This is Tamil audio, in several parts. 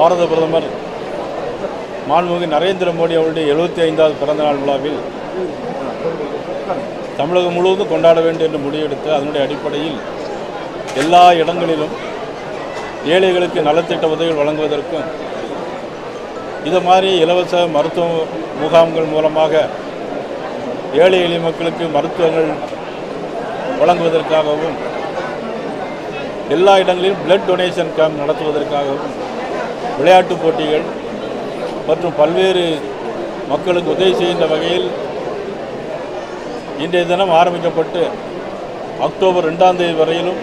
பாரத பிரதமர் மாண்புமிகு நரேந்திர மோடி அவருடைய 75வது பிறந்தநாள் விழாவில் தமிழகம் முழுவதும் கொண்டாட வேண்டும் என்று முடிவெடுத்து அதனுடைய அடிப்படையில் எல்லா இடங்களிலும் ஏழைகளுக்கு நலத்திட்ட உதவிகள் வழங்குவதற்கும் இது மாதிரி இலவச மருத்துவ முகாம்கள் மூலமாக ஏழை எளிய மக்களுக்கு மருத்துவங்கள் வழங்குவதற்காகவும் எல்லா இடங்களிலும் பிளட் டொனேஷன் கேம்ப் நடத்துவதற்காகவும் விளையாட்டுப் போட்டிகள் மற்றும் பல்வேறு மக்களுக்கு உதவி செய்கின்ற வகையில் இன்றைய தினம் ஆரம்பிக்கப்பட்டு அக்டோபர் 2ஆம் தேதி வரையிலும்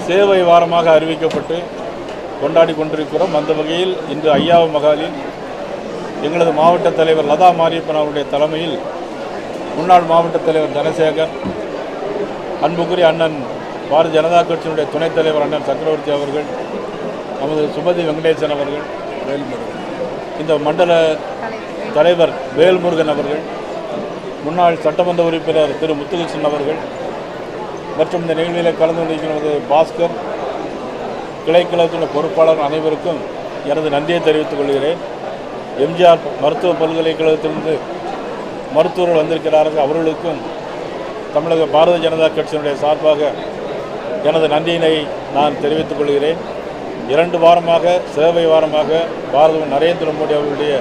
சேவை வாரமாக அறிவிக்கப்பட்டு கொண்டாடி கொண்டிருக்கிறோம். அந்த வகையில் இன்று ஐயாவு மகாலில் எங்களது மாவட்ட தலைவர் லதா மாரியப்பன் அவருடைய தலைமையில் முன்னாள் மாவட்ட தலைவர் தனசேகர், அன்புக்குரிய அண்ணன் பாரதிய ஜனதா கட்சியினுடைய துணைத் தலைவர் அண்ணன் சக்கரவர்த்தி அவர்கள், நமது சுமதி வெங்கடேசன் அவர்கள், இந்த மண்டல தலைவர் வேல்முருகன் அவர்கள், முன்னாள் சட்டமன்ற உறுப்பினர் திரு முத்துகிருஷ்ணன் அவர்கள் மற்றும் இந்த நிகழ்வில் கலந்து கொண்டிருக்கிறது பாஸ்கர், கிளைக்கழகத்தின் பொறுப்பாளர் அனைவருக்கும் எனது நன்றியை தெரிவித்துக் கொள்கிறேன். எம்ஜிஆர் மருத்துவ பல்கலைக்கழகத்திலிருந்து மருத்துவர்கள் வந்திருக்கிறார்கள், அவர்களுக்கும் தமிழக பாரதிய ஜனதா கட்சியினுடைய சார்பாக எனது நன்றியினை நான் தெரிவித்துக் கொள்கிறேன். 2 வாரமாக சேவை வாரமாக பாரத நரேந்திர மோடி அவர்களுடைய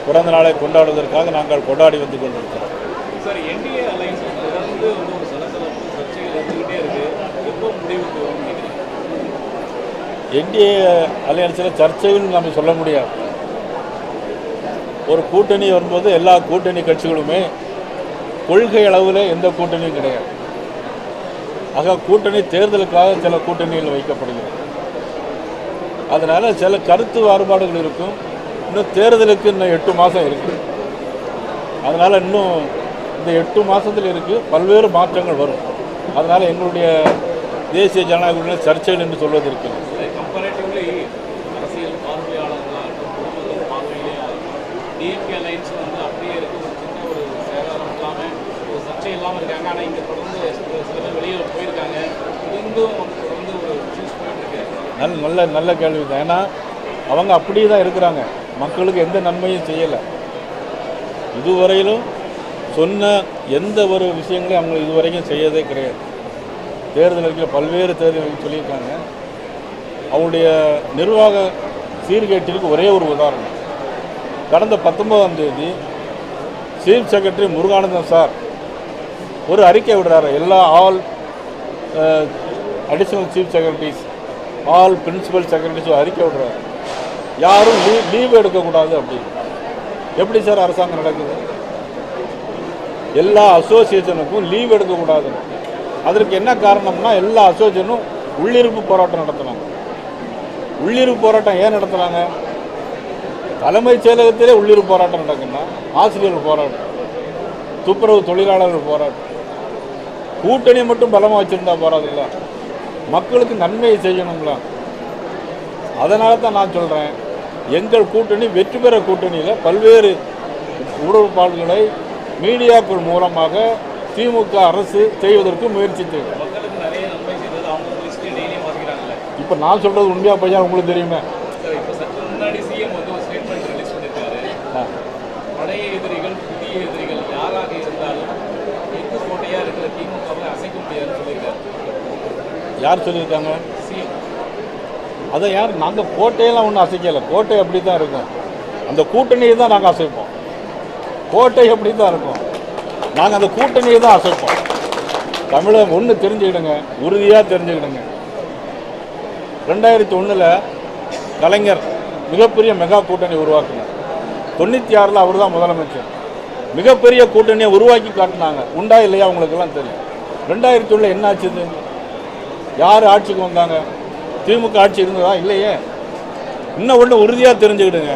பிறந்த நாளை கொண்டாடுவதற்காக நாங்கள் கொண்டாடி வந்து கொண்டிருக்கிறோம். சார், என்டிஏ அலைன்ஸ் தொடர்ந்து ஒரு சலசலப்பு சர்ச்சைகள் இருந்துகிட்டே இருக்கு. எப்போ முடிவுக்கு வரும் நினைக்கிறீங்க? என்டிஏ அலையன்ஸில் சர்ச்சைகள் நம்ம சொல்ல முடியாது. ஒரு கூட்டணி வரும்போது எல்லா கூட்டணி கட்சிகளுமே கொள்கை அளவில் எந்த கூட்டணியும் கிடையாது. ஆக கூட்டணி தேர்தலுக்காக சில கூட்டணிகள் வைக்கப்படுகிறது. அதனால் சில கருத்து வேறுபாடுகள் இருக்கும். இன்னும் தேர்தலுக்கு இன்னும் 8 மாதம் இருக்குது. அதனால் இன்னும் இந்த 8 மாதத்தில் இருக்குது, பல்வேறு மாற்றங்கள் வரும். அதனால் எங்களுடைய தேசிய ஜனநாயக சர்ச்சைகள் என்று சொல்வதற்கு கம்பேரிட்டிவ்லி அரசியல் பார்வையாளர்களாகட்டும் பொதுமக்கள் பார்வையிலே டிஎம்கே அலைன்ஸ் அப்படியே இருக்கு. ஒரு சின்ன ஒரு சேதாரம் இல்லாமல் ஒரு சர்ச்சை இல்லாமல் இருக்காங்க. ஆனால் இங்கே தொடர்ந்து சில பேர் வெளியில் போயிருக்காங்க. இன்னும் தொடர்ந்து ஒரு சூஸ் போயிட்டு இருக்கு. நல்ல கேள்வி தான். ஏன்னா அவங்க அப்படியே தான் இருக்கிறாங்க. மக்களுக்கு எந்த நன்மையும் செய்யலை. இதுவரையிலும் சொன்ன எந்த ஒரு விஷயங்களையும் அவங்க இதுவரைக்கும் செய்யதே கிடையாது. தேர்தல் இருக்கிற பல்வேறு தேர்தல்கள் சொல்லியிருக்காங்க. அவருடைய நிர்வாக சீர்கேட்டிற்கு ஒரே ஒரு உதாரணம். கடந்த 19ஆம் தேதி சீஃப் செக்ரட்டரி முருகானந்தம் சார் ஒரு அறிக்கை விடுறாரு. எல்லா all additional chief secretaries, all principal secretaries அறிக்கை விடுறாரு. யாரும் லீவ் எடுக்கக்கூடாது அப்படின்னு. எப்படி சார் அரசாங்கம் நடக்குது? எல்லா அசோசியேஷனுக்கும் லீவ் எடுக்கக்கூடாது. அதற்கு என்ன காரணம்னா எல்லா அசோசியேஷனும் உள்ளிருப்பு போராட்டம் நடத்துனாங்க. உள்ளிருப்பு போராட்டம் ஏன் நடத்துனாங்க? தலைமைச் செயலகத்திலே உள்ளிருப்பு போராட்டம் நடக்குன்னா ஆசிரியர்கள் போராட்டம், துப்புரவு தொழிலாளர்கள் போராட்டம். கூட்டணி மட்டும் பலமாக வச்சுருந்தா போராதில்ல, மக்களுக்கு நன்மையை செய்யணுங்களா? அதனால தான் நான் சொல்கிறேன், எங்கள் கூட்டணி வெற்றி பெற கூட்டணியில் பல்வேறு உடற்பாடுகளை மீடியாக்கள் மூலமாக திமுக அரசு செய்வதற்கு முயற்சித்தது. இப்போ நான் சொல்கிறது உண்மையாக பையன் உங்களுக்கு தெரியுமே. இப்போ சற்று முன்னாடி சிஎம் ஒரு ஸ்டேட்மெண்ட் ரிலீஸ் பண்ணியிருக்காரு. பழைய எதிரிகள் புதிய எதிரிகள் யாராக இருந்தாலும் எந்த கோட்டையாக இருக்கிற திமுகவை அசைக்க முடியாதுன்னு சொல்லியிருக்காரு. யார் சொல்லியிருக்காங்க? சிஎம். அதை யார்? நாங்கள் கோட்டையெல்லாம் ஒன்றும் அசைக்கலை. கோட்டை அப்படி தான் இருக்கும். அந்த கூட்டணியை தான் நாங்கள் அசைப்போம். கோட்டை அப்படி தான் இருக்கும். நாங்கள் அந்த கூட்டணியை தான் அசைப்போம். தமிழகம் ஒன்று தெரிஞ்சுக்கிடுங்க, உறுதியாக தெரிஞ்சுக்கிடுங்க. 2001 கலைஞர் மிகப்பெரிய மெகா கூட்டணி உருவாக்கினார். 96 அவர் தான் முதலமைச்சர். மிகப்பெரிய கூட்டணியை உருவாக்கி காட்டினாங்க. உண்டா இல்லையா அவங்களுக்கெல்லாம் தெரியும். 2001 என்ன ஆச்சுது? யார் ஆட்சிக்கு வந்தாங்க? திமுக ஆட்சி இருந்ததா? இல்லையே. இன்னும் ஒன்று உறுதியாக தெரிஞ்சுக்கிடுங்க,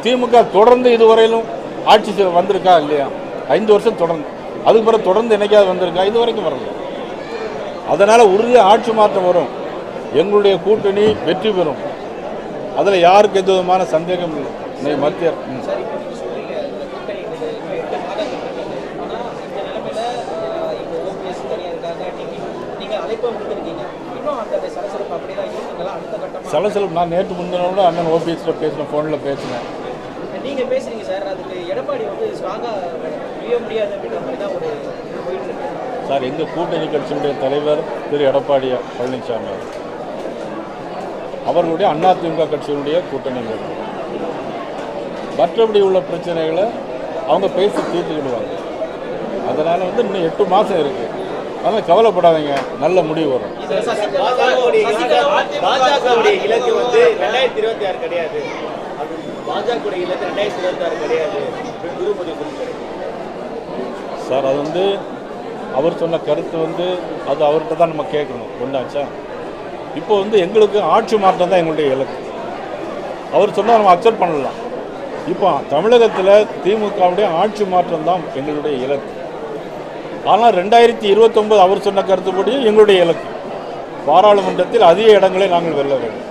திமுக தொடர்ந்து இதுவரையிலும் ஆட்சி வந்திருக்கா இல்லையா? 5 வருஷம் தொடர்ந்து. அதுக்கு பிறகு தொடர்ந்து என்னைக்காவது வந்திருக்கா? இது வரைக்கும் வரல. அதனால் உறுதியாக ஆட்சி மாற்றம் வரும். எங்களுடைய கூட்டணி வெற்றி பெறும். அதில் யாருக்கு எந்த விதமான சந்தேகம் இல்லை. மத்திய சலசலப்பு. நான் நேற்று முந்தினோட அண்ணன் ஓபிஎஸ்ல பேசினேன், ஃபோனில் பேசினேன். நீங்கள் பேசுகிறீங்க சார், அதுக்கு எடப்பாடி வந்து ஸ்ட்ராங்காக முடிய முடியாது அப்படின்ற மாதிரி தான் ஒரு போயிட்டு இருக்கு சார். எங்கள் கூட்டணி கட்சியினுடைய தலைவர் திரு எடப்பாடி பழனிசாமி அவர்களுடைய அதிமுக கட்சியினுடைய கூட்டணி. மற்றபடி உள்ள பிரச்சனைகளை அவங்க பேசி தீர்த்துக்கிடுவாங்க. அதனால் வந்து இன்னும் 8 மாதம் இருக்குது. அதனால் கவலைப்படாதீங்க, நல்ல முடிவு வரும். பாஜகவுடைய இலக்கு வந்து 2026 கிடையாது. அது பாஜகவுடைய இலக்கு 2026 கிடையாது. சார் அது வந்து அவர் சொன்ன கருத்து வந்து அது அவர்கிட்ட தான் நம்ம கேட்கணும். ஒன்றாச்சா இப்போ வந்து எங்களுக்கு ஆட்சி மாற்றம் தான் எங்களுடைய இலக்கு. அவர் சொன்னால் நம்ம அக்செப்ட் பண்ணலாம். இப்போ தமிழகத்தில் திமுகவுடைய ஆட்சி மாற்றம் தான் எங்களுடைய இலக்கு. ஆனால் 2029 அவர் சொன்ன கருத்துப்படியும் எங்களுடைய இலக்கு பாராளுமன்றத்தில் அதிக இடங்களை நாங்கள் வெல்ல வேண்டும்.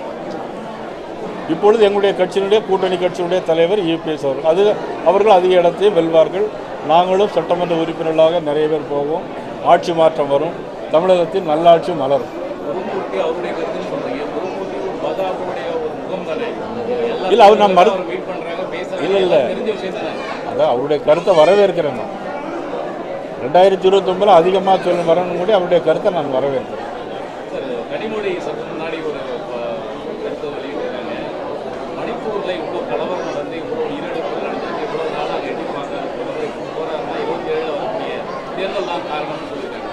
இப்பொழுது எங்களுடைய கட்சியினுடைய கூட்டணி கட்சியுடைய தலைவர் இபிஎஸ் அவர்கள் அதிக இடத்தையும் வெல்வார்கள். நாங்களும் சட்டமன்ற உறுப்பினர்களாக நிறைய பேர் போவோம். ஆட்சி மாற்றம் வரும். தமிழகத்தில் நல்லாட்சி மலரும். இல்லை அவர் நான் இல்லை அதான் அவருடைய கருத்தை வரவேற்கிறேன். நான் 2029 அதிகமாக வரணும் கூட அவருடைய கருத்தை நான் வரவேற்கிறேன். கனிமொழி சற்று முன்னாடி ஒரு கருத்தை வெளியிட்டிருக்காங்க. மணிப்பூரில் இவ்வளோ கலவரம் நடந்து இவ்வளோ உயிரிழப்பு நடந்திருக்கு, இவ்வளோ நாளாக எட்டி பார்க்க போராடினா 27 வரக்கூடிய தேர்தல் தான் காரணம்னு சொல்லியிருக்காங்க.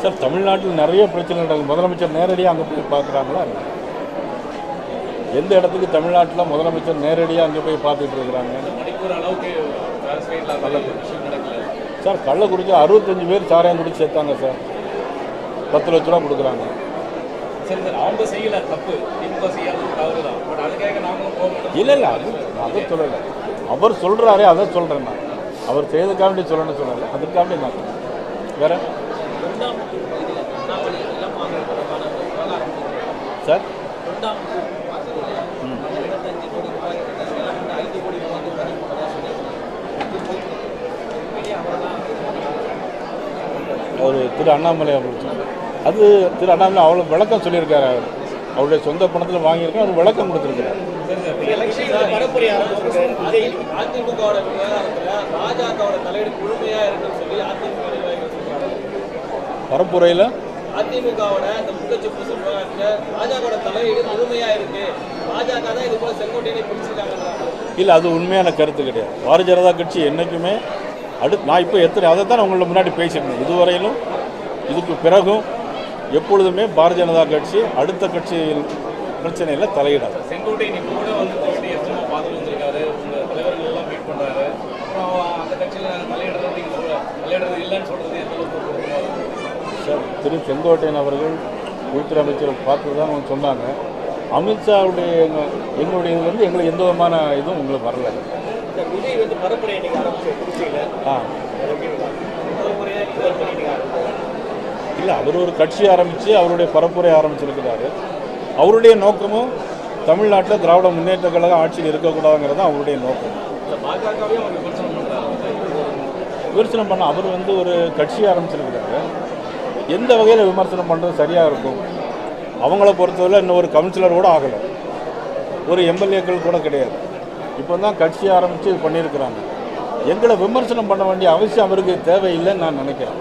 சார் தமிழ்நாட்டில் நிறைய பிரச்சனை நடக்குது. முதலமைச்சர் நேரடியாக அங்கே போய் பார்க்குறாங்களா? எந்த இடத்துக்கு தமிழ்நாட்டில் முதலமைச்சர் நேரடியாக அங்கே போய் பார்த்துட்டு இருக்கிறாங்க? மணிப்பூர் அளவுக்கு வேறு சைடில் நல்ல விஷயம் நடக்கல சார். கள்ளக்குறிச்சி 65 பேர் சாராயம் குடிச்சு சேர்த்தாங்க சார். 10 லட்ச ரூபா கொடுக்குறாங்க. சரி சார், அவங்க செய்யல தப்பு, திமுக செய்யாத தவறு தான். பட் அதுக்காக நாங்களும் போக இல்லை அதை சொல்லலை. அவர் சொல்கிறாரே அதை சொல்கிறேன் நான். அவர் செய்ததுக்காண்டி சொல்லணும்னு சொல்லலை, அதுக்காண்டி நான் வேற சார். ஒரு திரு அண்ணாமலை அவர்கள் அது திரு அண்ணாமலை அவ்வளோ விளக்கம் சொல்லியிருக்காரு. அவருடைய சொந்த பணத்தில் வாங்கியிருக்கேன், அவர் விளக்கம் கொடுத்துருக்கிறார். அதிமுகவோட விவகாரத்தில் பாஜகவோட தலையீடு முழுமையாக இருக்குன்னு சொல்லி பரப்புரையில் அதிமுகவோட அந்த முகச்சு பூசல் விவகாரத்தில் பாஜகவோட தலையீடு முழுமையாக இருக்கு. பாஜக தான் இது போல செங்கோட்டையை பிடிச்சிருக்காங்க. இல்லை, அது உண்மையான கருத்து கிடையாது. பாரதிய ஜனதா கட்சி என்றைக்குமே நான் இப்போ அதை தான் உங்களோட முன்னாடி பேசியிருந்தேன். இதுவரையிலும் இதுக்கு பிறகும் எப்பொழுதுமே பாரதிய ஜனதா கட்சி அடுத்த கட்சியில் பிரச்சனையில் தலையிடாது. செங்கோட்டை இப்போ கூட வந்து பார்த்துட்டு வந்திருக்காரு, உங்கள் தலைவர்கள் எல்லாம் மீட் பண்ணுறாரு. அப்புறம் அந்த கட்சியில் தலையிடுறது இல்லைன்னு சொல்கிறது சார். திரு செங்கோட்டையன் அவர்கள் உள்துறை அமைச்சர் பார்த்து தான் அவங்க சொன்னாங்க. அமித்ஷாவுடைய எங்களுடைய இது வந்து எங்களுக்கு எந்த விதமான இதுவும் உங்களுக்கு வரல. விஜய் வந்து பரப்புரை இல்லை, அவர் ஒரு கட்சி ஆரம்பித்து அவருடைய பரப்புரை ஆரம்பிச்சிருக்கிறாரு. அவருடைய நோக்கமும் தமிழ்நாட்டில் திராவிட முன்னேற்ற கழகம் ஆட்சியில் இருக்கக்கூடாதுங்கிறது தான் அவருடைய நோக்கம். விமர்சனம் பண்ண அவர் வந்து ஒரு கட்சி ஆரம்பிச்சிருக்கிறாரு. எந்த வகையில் விமர்சனம் பண்ணுறது சரியாக இருக்கும்? அவங்கள பொறுத்தவரை இன்னும் ஒரு கவுன்சிலர் கூட ஆகலை, ஒரு எம்எல்ஏக்கள் கூட கிடையாது. இப்போ தான் கட்சி ஆரம்பித்து இது பண்ணியிருக்கிறாங்க. எங்களை விமர்சனம் பண்ண வேண்டிய அவசியம் அவருக்கு தேவையில்லைன்னு நான் நினைக்கிறேன்.